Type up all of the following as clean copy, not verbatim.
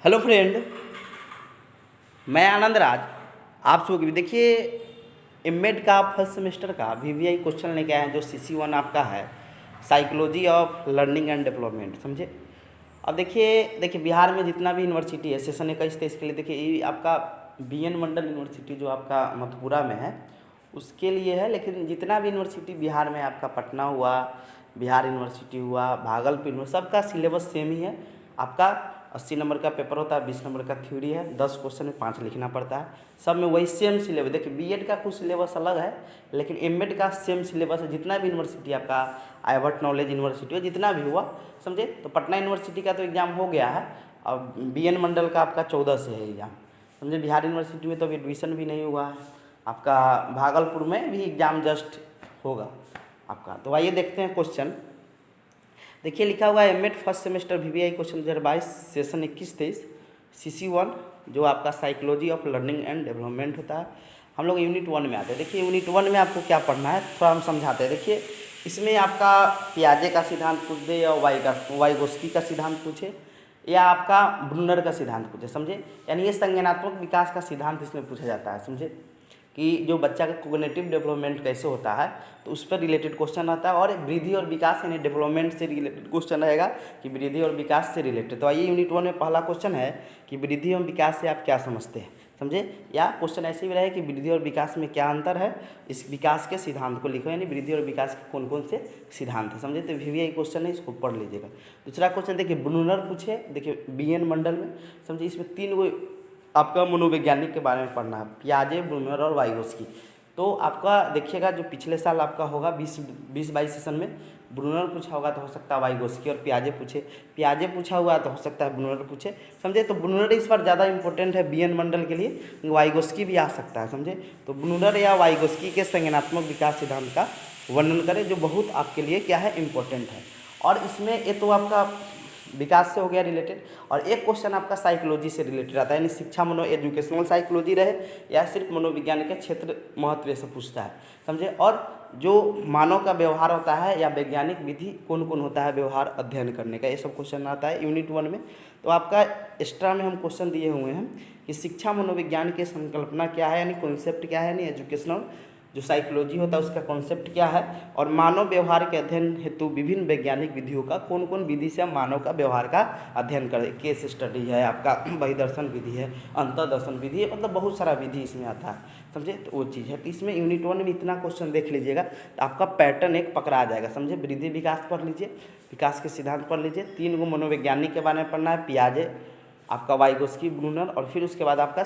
Hello friend, मैं आनंद राज। आप सब देखिए एमएड का फर्स्ट सेमेस्टर का वीवीआई क्वेश्चन लेके आए हैं जो CC1 आपका है, psychology of learning and development. समझे। अब देखिए बिहार में जितना भी यूनिवर्सिटी है सेशन 21-23 के लिए, देखिए ये आपका BN मंडल यूनिवर्सिटी जो आपका मधुपुरा में है उसके लिए है। लेकिन जितना भी यूनिवर्सिटी बिहार में आपका पटना हुआ, बिहार यूनिवर्सिटी हुआ, भागलपुर यूनिवर्सिटी, सबका सिलेबस सेम ही है। आपका 80 नंबर का पेपर होता है, 20 नंबर का थ्योरी है, 10 क्वेश्चन में 5 लिखना पड़ता है। सब में वही सेम सिलेबस। देखिए बीएड का कुछ सिलेबस अलग है, लेकिन एमएड का सेम सिलेबस है। जितना भी यूनिवर्सिटी आपका आइवर्ट नॉलेज यूनिवर्सिटी हो, जितना भी हुआ, समझे। तो पटना यूनिवर्सिटी का तो एग्ज़ाम हो गया है। अब BN मंडल का आपका 14 से है एग्ज़ाम, समझे। बिहार यूनिवर्सिटी में तो अभी एडमिशन भी नहीं हुआ है। आपका भागलपुर में भी एग्ज़ाम जस्ट होगा आपका। तो आइए देखते हैं क्वेश्चन। देखिए लिखा हुआ है MEd first semester VVI question 2022 session 21-23 CC1 जो आपका psychology of learning and development होता है। हम लोग यूनिट 1 में आते हैं। देखिए यूनिट 1 में आपको क्या पढ़ना है थोड़ा हम समझाते हैं। देखिए इसमें आपका पियाजे का सिद्धांत पूछ दे, या वाइगोस्की का सिद्धांत पूछे, या आपका ब्रूनर का सिद्धांत पूछे, समझे। यानी ये संज्ञानात्मक विकास का सिद्धांत इसमें पूछा जाता है, समझे, कि जो बच्चा का कोग्निटिव डेवलपमेंट कैसे होता है, तो उस पर रिलेटेड क्वेश्चन आता है। और वृद्धि और विकास यानी डेवलपमेंट से रिलेटेड क्वेश्चन रहेगा कि वृद्धि और विकास से रिलेटेड। तो आइए यूनिट 1 में पहला क्वेश्चन है कि वृद्धि एवं विकास से आप क्या समझते हैं, समझे। या क्वेश्चन ऐसे भी रहे कि वृद्धि और विकास में क्या अंतर है, इस विकास के सिद्धांत को लिखो, यानी वृद्धि और विकास के कौन कौन से सिद्धांत है, समझे। तो VVI क्वेश्चन है, इसको पढ़ लीजिएगा। दूसरा क्वेश्चन देखिए ब्रूनर पूछे, देखिए BN मंडल में, समझे। इसमें 3 गो आपका मनोवैज्ञानिक के बारे में पढ़ना है, पियाजे, ब्रूनर और वाइगोस्की। तो आपका देखिएगा जो पिछले साल आपका होगा 20-22 सेशन में ब्रूनर पूछा होगा तो हो सकता है वाइगोस्की और पियाजे पियाजे पूछा हुआ तो हो सकता है ब्रूनर पूछे, समझे। तो ब्रूनर इस बार ज़्यादा इंपॉर्टेंट है BN मंडल के लिए, वाइगोस्की भी आ सकता है, समझे। तो ब्रूनर या वाइगोस्की के संज्ञानात्मक विकास सिद्धांत का वर्णन करें, जो बहुत आपके लिए क्या है, इंपॉर्टेंट है। और इसमें ये तो आपका विकास से हो गया रिलेटेड, और एक क्वेश्चन आपका साइकोलॉजी से रिलेटेड आता है, यानी शिक्षा मनो एजुकेशनल साइकोलॉजी रहे या सिर्फ मनोविज्ञान के क्षेत्र महत्व से पूछता है, समझे। और जो मानव का व्यवहार होता है या वैज्ञानिक विधि कौन कौन होता है व्यवहार अध्ययन करने का, ये सब क्वेश्चन आता है यूनिट 1 में। तो आपका एक्स्ट्रा में हम क्वेश्चन दिए हुए हैं कि शिक्षा मनोविज्ञान की संकल्पना क्या है, यानी कॉन्सेप्ट क्या है, यानी एजुकेशनल जो साइकोलॉजी होता है उसका कॉन्सेप्ट क्या है, और मानव व्यवहार के अध्ययन हेतु विभिन्न वैज्ञानिक विधियों का कौन कौन विधि से हम मानव का व्यवहार का अध्ययन करें। केस स्टडी है, आपका बहिदर्शन विधि है, अंतर्दर्शन विधि है, मतलब बहुत सारा विधि इसमें आता है, समझे। तो वो चीज़ है। तो इसमें यूनिट 1 में इतना क्वेश्चन देख लीजिएगा तो आपका पैटर्न एक पकड़ा आ जाएगा, समझे। वृद्धि विकास पढ़ लीजिए, विकास के सिद्धांत पढ़ लीजिए, 3 गो मनोवैज्ञानिक के बारे में पढ़ना है, पियाजे, आपका वाइगोस्की, ब्रूनर, और फिर उसके बाद आपका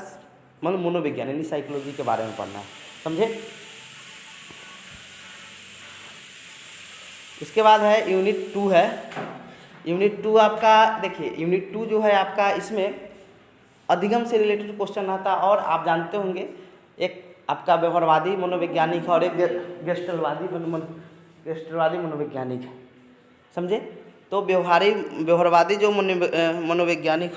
मनोविज्ञान यानी साइकोलॉजी के बारे में पढ़ना है, समझे। उसके बाद है यूनिट 2 है। यूनिट 2 आपका देखिए यूनिट 2 जो है आपका, इसमें अधिगम से रिलेटेड क्वेश्चन आता है। और आप जानते होंगे एक आपका व्यवहारवादी मनोवैज्ञानिक है और एक गेस्टलवादी मनोवैज्ञानिक है, समझे। तो व्यवहारवादी जो मनोवैज्ञानिक,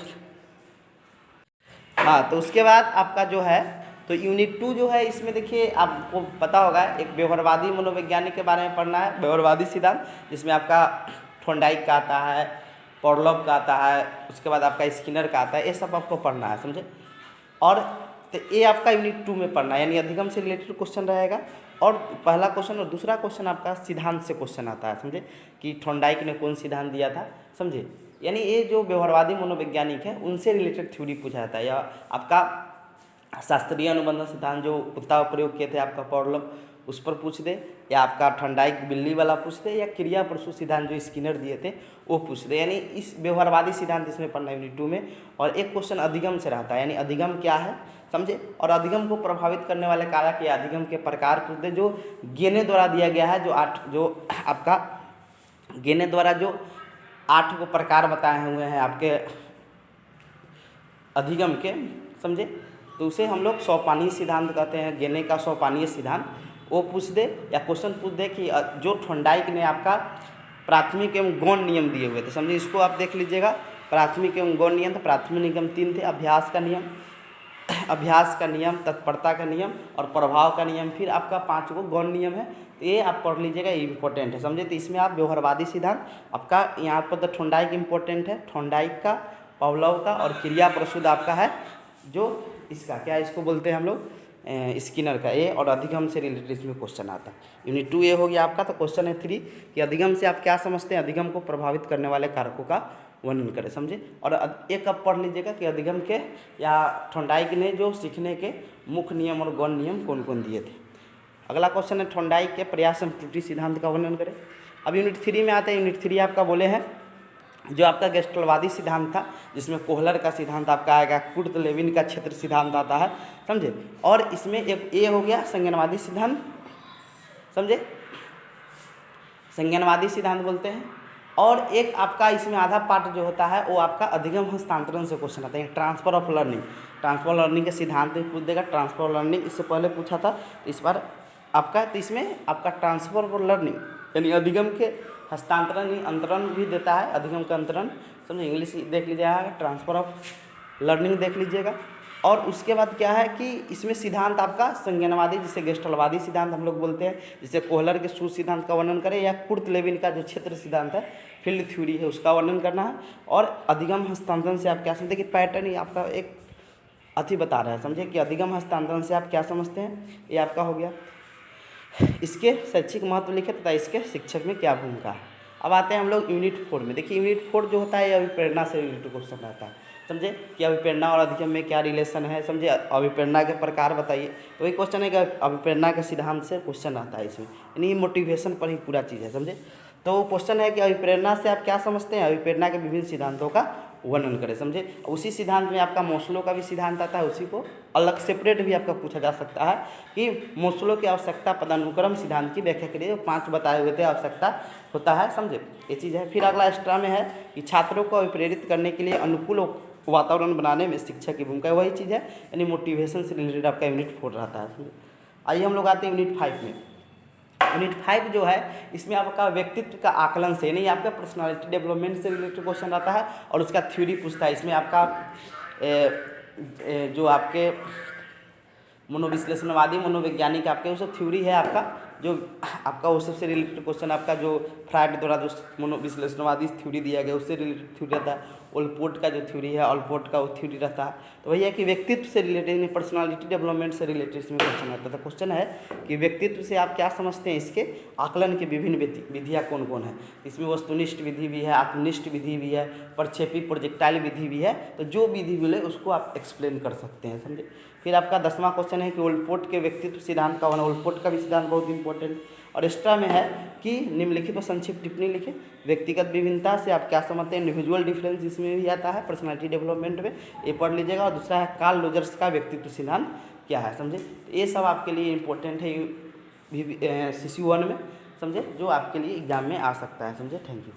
हाँ, तो उसके बाद आपका जो है तो यूनिट 2 जो है इसमें देखिए आपको पता होगा एक व्यवहारवादी मनोवैज्ञानिक के बारे में पढ़ना है, व्यवहारवादी सिद्धांत, जिसमें आपका थॉर्नडाइक का आता है, पॉवलोव का आता है, उसके बाद आपका स्किनर का आता है, ये सब आपको पढ़ना है, समझे। और तो ये आपका यूनिट 2 में पढ़ना है, यानी अधिगम से रिलेटेड क्वेश्चन रहेगा। और पहला क्वेश्चन और दूसरा क्वेश्चन आपका सिद्धांत से क्वेश्चन आता है, समझे, कि थॉर्नडाइक ने कौन सिद्धांत दिया था, समझे। यानी ये जो व्यवहारवादी मनोवैज्ञानिक है उनसे रिलेटेड थ्योरी पूछा जाता है। या आपका शास्त्रीय अनुबंध सिद्धांत जो कुत्ता प्रयोग किए थे आपका पॉवलोव, उस पर पूछ दे, या आपका थॉर्नडाइक बिल्ली वाला पूछ दे, या क्रिया प्रसूत सिद्धांत जो स्किनर दिए थे वो पूछ दे। यानी इस व्यवहारवादी सिद्धांत इसमें पढ़ना है यूनिट 2 में। और एक क्वेश्चन अधिगम से रहता है, यानी अधिगम क्या है, समझे। और अधिगम को प्रभावित करने वाले कारक या अधिगम के प्रकार पूछ दे, जो गेने द्वारा दिया गया है, जो आपका गेने द्वारा जो 8 को प्रकार बताए हुए हैं आपके अधिगम के, समझे। तो उसे हम लोग सोपानीय सिद्धांत कहते हैं, गेने का सोपानीय सिद्धांत, वो पूछ दे। या क्वेश्चन पूछ दे कि जो थॉर्नडाइक ने आपका प्राथमिक एवं गौण नियम दिए हुए थे, समझिए, इसको आप देख लीजिएगा। प्राथमिक एवं गौण नियम था, प्राथमिक नियम 3 थे, अभ्यास का नियम, तत्परता का नियम और प्रभाव का नियम, फिर आपका 5 गो गौण नियम है। तो ये आप पढ़ लीजिएगा, ये इंपॉर्टेंट है, समझे। तो इसमें आप व्यवहारवादी सिद्धांत आपका यहाँ पर तो थॉर्नडाइक इंपॉर्टेंट है, थॉर्नडाइक का पावलोव का, और क्रिया प्रसूद आपका है जो इसका क्या इसको बोलते हैं हम लोग स्किनर का ए, और अधिगम से रिलेटेड इसमें क्वेश्चन आता है। यूनिट 2 ये हो गया आपका। तो क्वेश्चन है 3 कि अधिगम से आप क्या समझते हैं, अधिगम को प्रभावित करने वाले कारकों का वर्णन करें, समझे। और एक अब पढ़ लीजिएगा कि अधिगम के या थॉर्नडाइक ने जो सीखने के मुख्य नियम और गौण नियम कौन कौन दिए थे। अगला क्वेश्चन है थॉर्नडाइक के प्रयास एवं त्रुटि सिद्धांत का वर्णन करें। अब यूनिट 3 में आते हैं। यूनिट 3 आपका बोले हैं जो आपका गेस्टलवादी सिद्धांत था, जिसमें कोहलर का सिद्धांत आपका आएगा, कुर्ट लेविन का क्षेत्र सिद्धांत आता है, समझे। और इसमें एक ए हो गया संज्ञानवादी सिद्धांत, समझे, संज्ञानवादी सिद्धांत बोलते हैं। और एक आपका इसमें आधा पार्ट जो होता है वो आपका अधिगम हस्तांतरण से क्वेश्चन आता है, transfer of learning. Transfer learning के सिद्धांत भी पूछ देगा। ट्रांसफर लर्निंग इससे पहले पूछा था, इस बार आपका, तो इसमें आपका ट्रांसफर ऑफ लर्निंग यानी अधिगम के हस्तांतरण अंतरण भी देता है, अधिगम का अंतरण, समझे। इंग्लिश देख लीजिएगा, ट्रांसफर ऑफ लर्निंग देख लीजिएगा। और उसके बाद क्या है कि इसमें सिद्धांत आपका संज्ञानवादी, जिसे गेस्टलवादी सिद्धांत हम लोग बोलते हैं, जिसे कोहलर के सूत्र सिद्धांत का वर्णन करें, या कुर्ट लेविन का जो क्षेत्र सिद्धांत है, फील्ड थ्योरी है, उसका वर्णन करना है। और अधिगम हस्तांतरण से आप क्या समझते हैं कि पैटर्न ही आपका एक अति बता रहा है, समझे, कि अधिगम हस्तांतरण से आप क्या समझते हैं, ये आपका हो गया। इसके शैक्षिक महत्व लिखे तथा इसके शिक्षक में क्या भूमिका है। अब आते हैं हम लोग यूनिट 4 में। देखिए यूनिट 4 जो होता है ये अभिप्रेरणा से रिलेटेड क्वेश्चन रहता है, समझे, कि अभिप्रेरणा और अधिगम में क्या रिलेशन है, समझे। अभिप्रेरणा के प्रकार बताइए, तो वही क्वेश्चन है कि अभिप्रेरणा के सिद्धांत से क्वेश्चन आता है इसमें, यानी मोटिवेशन पर ही पूरा चीज़ है, समझे। तो क्वेश्चन है कि अभिप्रेरणा से आप क्या समझते हैं, अभिप्रेरणा के विभिन्न सिद्धांतों का वर्णन करें, समझे। उसी सिद्धांत में आपका मोस्लो का भी सिद्धांत आता है, उसी को अलग सेपरेट भी आपका पूछा जा सकता है कि मोस्लो की आवश्यकता पदानुक्रम सिद्धांत की व्याख्या करिए। 5 बताए हुए थे आवश्यकता होता है, समझे, ये चीज़ है। फिर अगला एक्स्ट्रा में है कि छात्रों को अभिप्रेरित करने के लिए अनुकूल वातावरण बनाने में शिक्षक की भूमिका, वही चीज़ है, यानी मोटिवेशन से रिलेटेड आपका यूनिट 4 रहता है, समझे। आइए हम लोग आते हैं यूनिट 5 में। यूनिट 5 जो है इसमें आपका व्यक्तित्व का आकलन से, यानी आपका पर्सनालिटी डेवलपमेंट से रिलेटेड क्वेश्चन आता है, और उसका थ्योरी पूछता है। इसमें आपका जो आपके मनोविश्लेषणवादी मनोवैज्ञानिक आपके उस थ्योरी है आपका, जो आपका वो सबसे रिलेटेड क्वेश्चन आपका जो फ्राइड द्वारा जो मनोविश्लेषणवादी थ्योरी दिया गया उससे रिलेटेड थ्योरी रहता है। ओलपोर्ट का जो थ्योरी है, ऑलपोर्ट का वो थ्योरी रहता है। तो वही है कि व्यक्तित्व से रिलेटेड, पर्सनालिटी डेवलपमेंट से रिलेटेड इसमें क्वेश्चन आता है। क्वेश्चन है कि व्यक्तित्व से आप क्या समझते हैं, इसके आकलन की विभिन्न विधियाँ कौन कौन है। इसमें वस्तुनिष्ठ विधि भी है, आत्मनिष्ठ विधि भी है, प्रक्षेपी प्रोजेक्टाइल विधि भी है। तो जो विधि मिले उसको आप एक्सप्लेन कर सकते हैं, समझे। फिर आपका 10वां क्वेश्चन है कि ओलपोर्ट के व्यक्तित्व सिद्धांत का वर्णन। ओलपोर्ट का भी सिद्धांत बहुत इंपॉर्टेंट। और एक्स्ट्रा में है कि निम्नलिखित पर संक्षिप्त टिप्पणी लिखें। व्यक्तिगत विभिन्नता से आप क्या समझते हैं, इंडिविजुअल डिफरेंस इसमें भी आता है पर्सनालिटी डेवलपमेंट में, ये पढ़ लीजिएगा। और दूसरा है कार्ल रोजर्स का व्यक्तित्व सिद्धांत क्या है, समझे। ये सब आपके लिए इंपॉर्टेंट है CC1 में, समझे, जो आपके लिए एग्जाम में आ सकता है, समझे। Thank you.